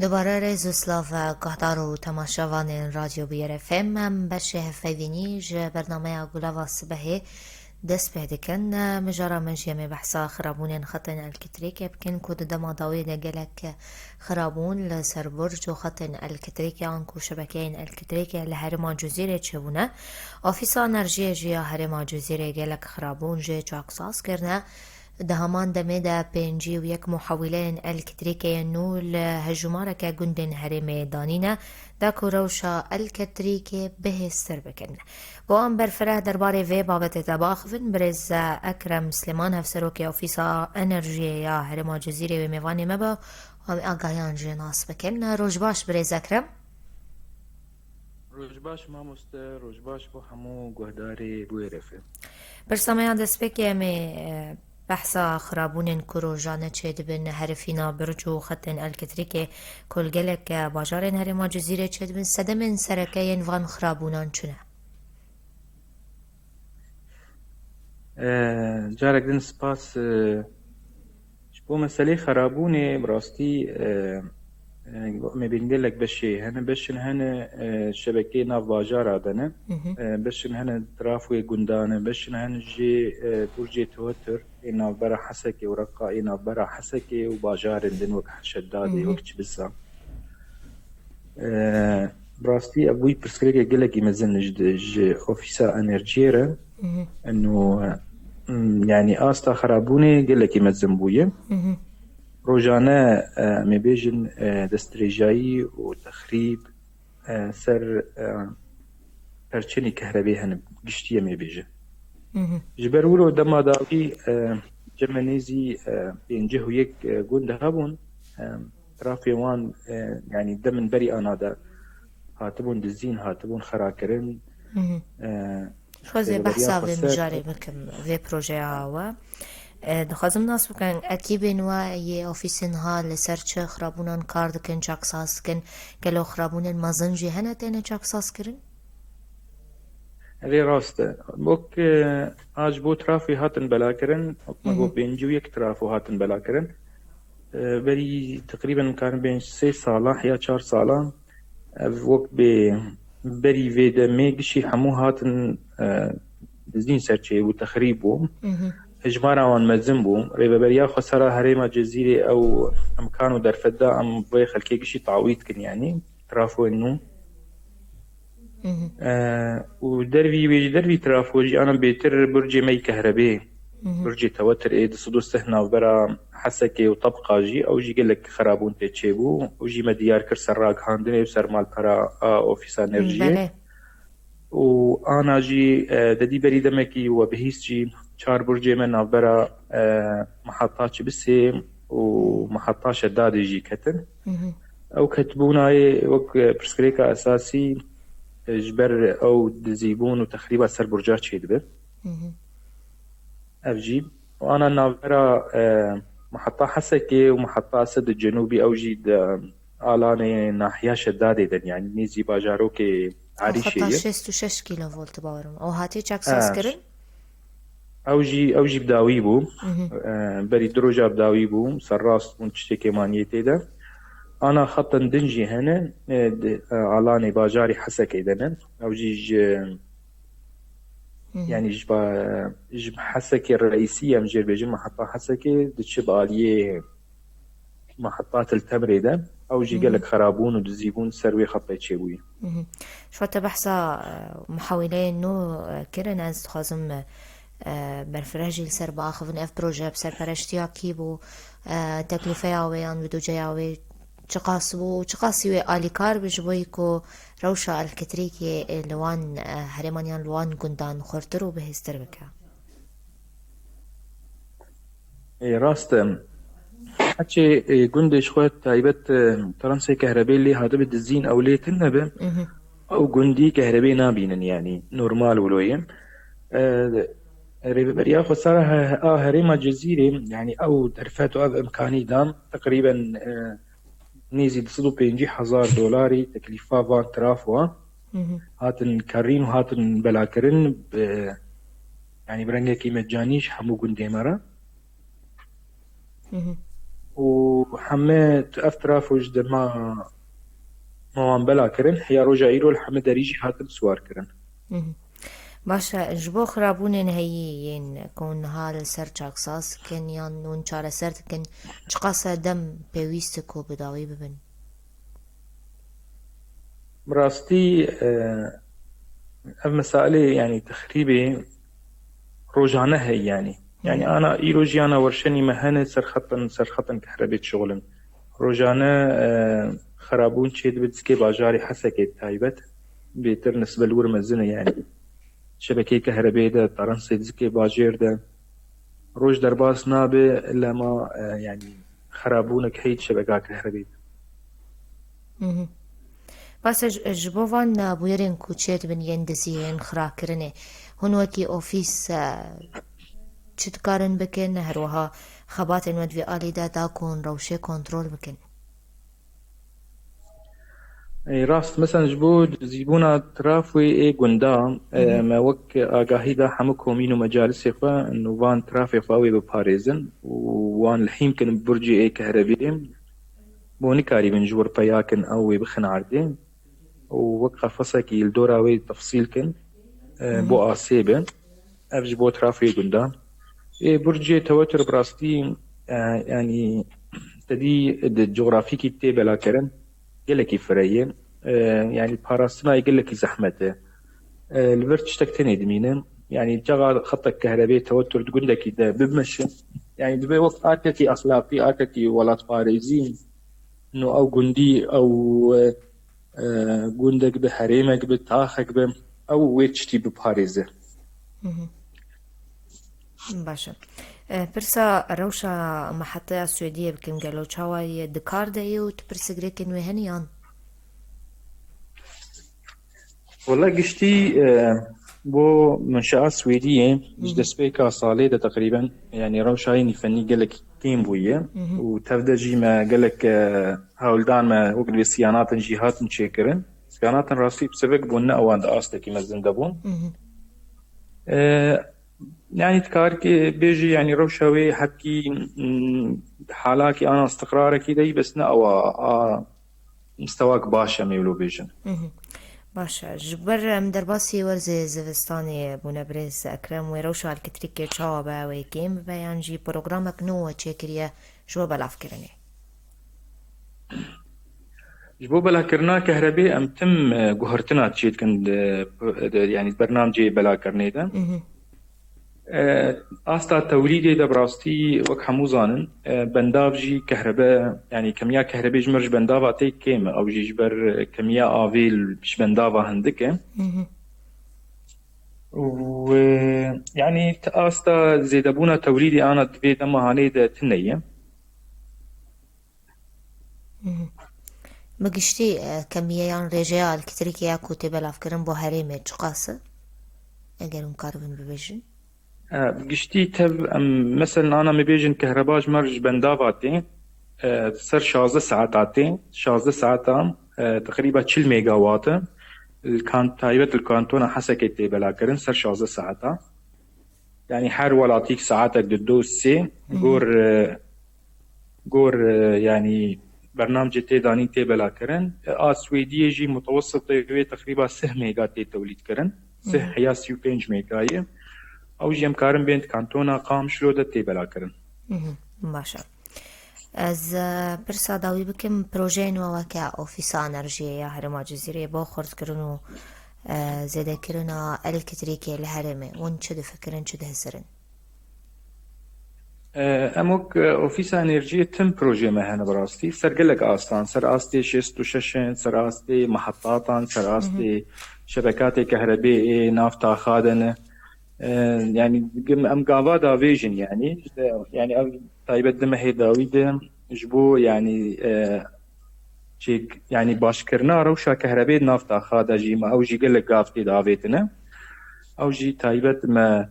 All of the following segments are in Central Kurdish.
دوباره ريزوسلاف قهدار و تماشاوان رادیو BRFM من بشه فیدینیج برنامه گلاوا صبحی دست بهدکن مجرى من جيمي بحثا خرابون خطن الكتريك بكن كود دما ضوي لقلك خرابون لسر برج خطن الكتريك عنكو شبكين الكتريك لهرما جزيرة شبونه اوفيسا نرجية جيا هرما جزيرة قلك خرابون جي چاقصاص کرنه دهمان دمه دا پنجی و یک محولین الکتریکی نول هجومارک گندن هرم دانینه دا کروشا الکتریکی بهستر بکن با ام برفره درباره وی بابت تباخفن برز اکرم سلیمان هفسروک اوفیسا انرژی یا هرم جزیره و میوانی مبا و اگایان جناس بکن روش باش برز اکرم روش باش ماموست روش باش با همو گهداری بوی رفه برسامه دست بکی بحثا خرابون كروجانة تشيد بن هرفينا برجو خطن الكتريكي كل جلك باجارين هرما جزيرة تشيد بن سدمن سركين فان خرابونان چونه جارك دين سباس شبو مسألة خرابوني براستي ما بينقلك بشي هنا بشن هنا شبكة ناف باجار عدنا بشن هنا ترافوي قندانة بشن هنا جي برجي توتر إنا برا حسكي ورقا إنا برا حسكي وباجار دين وك شدادي وكش بسا براستي أبوي برسكريكي قلقي مزن جي أوفيسا أنرجيرا إنه يعني آستا خرابوني قلقي مزن بويا روجانا مبيجن دستريجاي وتخريب سر پرچنی كهربي هن قشتيه مبيجن جبر ولو دما داوي جمنيزي بينجه ويك قند هابون رافي وان يعني دمن بري انا دا هاتبون دزين هاتبون خراكرن خوزي بحثا في مجاري بكم في بروجي هاوا دخوازم ناس بکن اکی بینوا یه اوفیسین ها لسر چه خرابونان کار دکن چاکساس کن گلو خرابونن مزنجی هنه تینه چاکساس کرن؟ هذه راسته بوك عجبو ترافي هاتن بلاكرن مقو بينجو يك ترافو هاتن بلاكرن بري تقريبا كان بين 3 صالح يا 4 صالح وقت بري فيدا ميغشي حمو هاتن دزين سرچه وتخريبو هجمارا وان مزنبو ريبا بريا خسارة هريما جزيرة او امكانو در فدا ام بوي خلكي قشي تعويض كن يعني ترافو انو ودربي ترافوجي انا بيتر برجي مي كهربي برجي توتر ايه دصدو سهنا وبرا حسكي وطبقة جي او جي قلك خرابون تيتشيبو وجي مديار كر سراق هاندني بسر مال برا اوفيسا نرجي وانا جي ددي بريد مكي وبهيس جي 4 برجي من برا محطات بسي ومحطات شداد جي كتن او كتبونا وك برسكريكا اساسي جبر او دزيبون وتخريبا سر برجات شيد بر افجيب وانا نافرا محطة حسكي ومحطة اسد الجنوبي او جيد آلاني ناحية شدادي دن يعني نيزي باجاروكي عريشية خطا 6 كيلو فولت باورم او هاتي چاكساس کرن؟ او جي بداوي بو بري دروجا بداوي بو سراس بون تشتكي مانيتي ده انا خط دنجي هنا علاني باجاري حسكي دنا او جي يعني جب حسكي الرئيسية مجير بيجي محطة حسكي دتشب آلية محطات التمري ده او جي قالك خرابون ودزيبون سروي خطي تشيبوي شو تبحثا محاولين نو كرن از خازم برفرجي لسر باخفن اف بروجه بسر پرشتيا كيبو تكلفة ياويان ودو جياوي چقاسي آلي كار بجبوي كو روشا الكتريكي لوان هرمانيان لوان قندان خورترو بهستر بكا راست حكي قندش خوات تايبت ترنسي كهربي اللي هذا بالدزين او ليه تنبه او قندي كهربي نابين يعني نورمال ولوين ريبريا خسارة هريما جزيرة يعني او درفات او امكاني دام تقريبا نيزي دصدو بينجي $1,000 تكلفة فان ترافوا هاتن كارين وهاتن بلاكرن يعني برنجة كي مجانيش حمو قندي مرة وحميت افترافوج دما موان بلا كرن هي روجا ايرو الحمد دريجي هاتم سوار كرن. باشا جبو خرابونين هيين كون هال سر چاكساس كن يان نون چاره سرت كن چقاسا دم بيويستكو بداوي ببن. براستي مسائل يعني تخريبي روجانه هي يعني انا ايروجي انا ورشني مهنه سرخطن كهربية شغلن روجانه خرابون تشيد بدسكي باجاري حسكي تايبت بيتر نسبة الور مزنه يعني شبكة كهربية ده طرنسي دزكي باجير ده روج درباس نابه الا ما يعني خرابونك هيد شبكة كهربية. بس جبوان بويرين كوچيت بن يندزيين خراكرنه هون وكي اوفيس چت كارن بكن هروها خباتن ودفي آلي دا كون روشي كنترول بكن. اي راست مثلا جبود زيبونا ترافوي اي قندام ما وك اقاهي دا حمكو مينو مجالس يخوا انو وان ترافي خواوي بباريزن وان الحين كن برجي اي كهربين بوني كاري من جور بياكن اوي بخن عردين ووقع فصكي الدوراوي تفصيل كن بو آسيبن افج بو ترافي قندام اي برجي توتر براستي يعني تدي الجغرافيكي تيبلا كرن قلكي فريين يعني باراستنا يقلكي زحمته الفرتش تكتني دمينا يعني جغا خطك كهربي توتر تقولك إذا بمشي يعني دبي وقت آكتي أخلاقي آكتي ولات باريزين إنه أو جندي أو جندك بحريمك بتاخك أو ويتشتي بباريزه. باشا برسا روشا محطة السعودية بكم قالوا شواي دكار دايو تبرسقريكن وهنيان. والله قشتي بو منشأة سويدية جدس بيكا صالي ده تقريبا يعني روشاين فني قالك كيم بوية وتفدجي ما قالك هاولدان ما وقت بسيانات جهات نشيكرن سيانات راسي بسبب بونا اوان دا آستكي مزندبون يعني تكاركي بيجي يعني روشاوي حكي حالاكي انا استقراركي دي بس نا او مستواك باشا ميولو بيجن. باشا جبر مدرباسي ورزي زفستاني بونبريز أكرم ويروشو على الكتريكي تشاوبا ويكيم بيانجي بروغرامك نو تشيكريا جو بلاف كرني. جبو بلا كرنا كهربي ام تم جوهرتنا تشيت كند يعني برنامجي بلا كرني ده استا توليدي ده براستي وك حموزانن بندافجي كهرباء يعني كمية كهرباء جمرج بندافا تي كيم او جبر كمية افيل بش بندافا هندك و يعني استا زيدبونا توليدي انا دبي دما هاني ده تنيه مقشتي كمية رجال كتريكي اكو تبلاف كرن بو هريمي تشقاسة اگر مقاربن ببجن قشتي تب مثلا انا مبيجن كهرباج مرج بندافاتي سر 16 ساعاتين 16 ساعة تقريبا 4 ميجا وات الكان تايبت الكانتون حسكي تبلا كرن سر 16 ساعة يعني حر ولاتيك ساعاتك ددوسي جور يعني برنامج تي داني تي بلا كرن سويدية جي متوسط تقريبا 6 ميجا تي توليد كرن 6 حياس 5 ميجا او جيم كارن بنت كانتونا قام شلو ده تي بلا كرن. باشا از برسا داوي بكم بروجين وواكا اوفيسا انرجية هرما جزيرة بو خورد كرنو زيدا كرنا الكتريكي الهرمي وان چد فكرن چد هسرن اموك اوفيسا انرجية تم بروجي مهنا براستي سرقلق آستان سر آستي شيستو ششن سر آستي محطاتان سر آستي شبكات كهربائية نافتا خادنة يعني ام قاوا دا فيجن يعني تايبت دم هيداوي دم جبو يعني شيك يعني باشكرنا روشا كهرباء نافتا خادا جيما او جي قلق قافتي دافيتنا او جي تايبت ما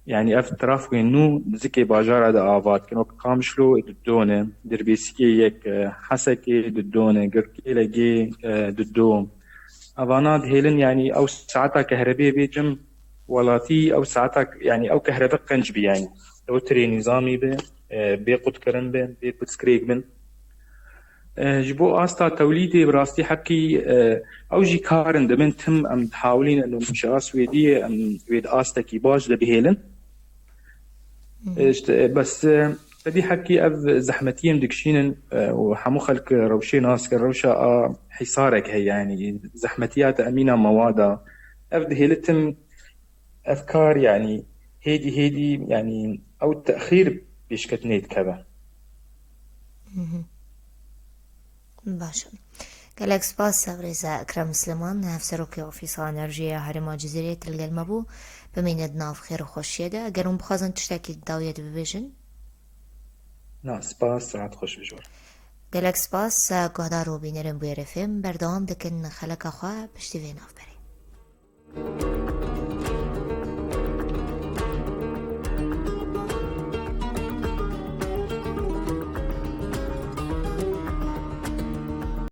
يعني افتراف وينو زكي باجارة دا آفات كنو قامشلو ددونه دربيسكي يك حسكي ددونه قركي لقي ددوم افاناد هيلن يعني او ساعتا كهرباء بيجم ولاتي او ساعتك يعني او كهرباء قنجبي يعني توتري نظامي بن بيقود كرن بن بيقود سكريك بن جبو آستا توليدي براستي حكي أو جي كارن دمن تم أم تحاولين أنه مشاس ويدي أم ويد آستا كي باج لبهيلن بس بدي حكي أف زحمتين دكشين وحمو خلق روشي ناس كروشة حصارك هي يعني زحمتيات أمينة موادا أف دهيلتم أفكار يعني هيدي يعني أو التأخير بيشكتنيت كذا باشا قالك سباس سابريزا أكرم سليمان نفسروكي أوفيسا نرجية هرما جزيرية تلقى المبو بمين يدنا في خير وخوشيدا قالون بخازن تشتاكي الداوية بفيجن نا سباس ساعات خوش بجور قالك سباس قهدارو بينرم بيرفم بردوام دكن خلق أخوا بشتي فين أفبري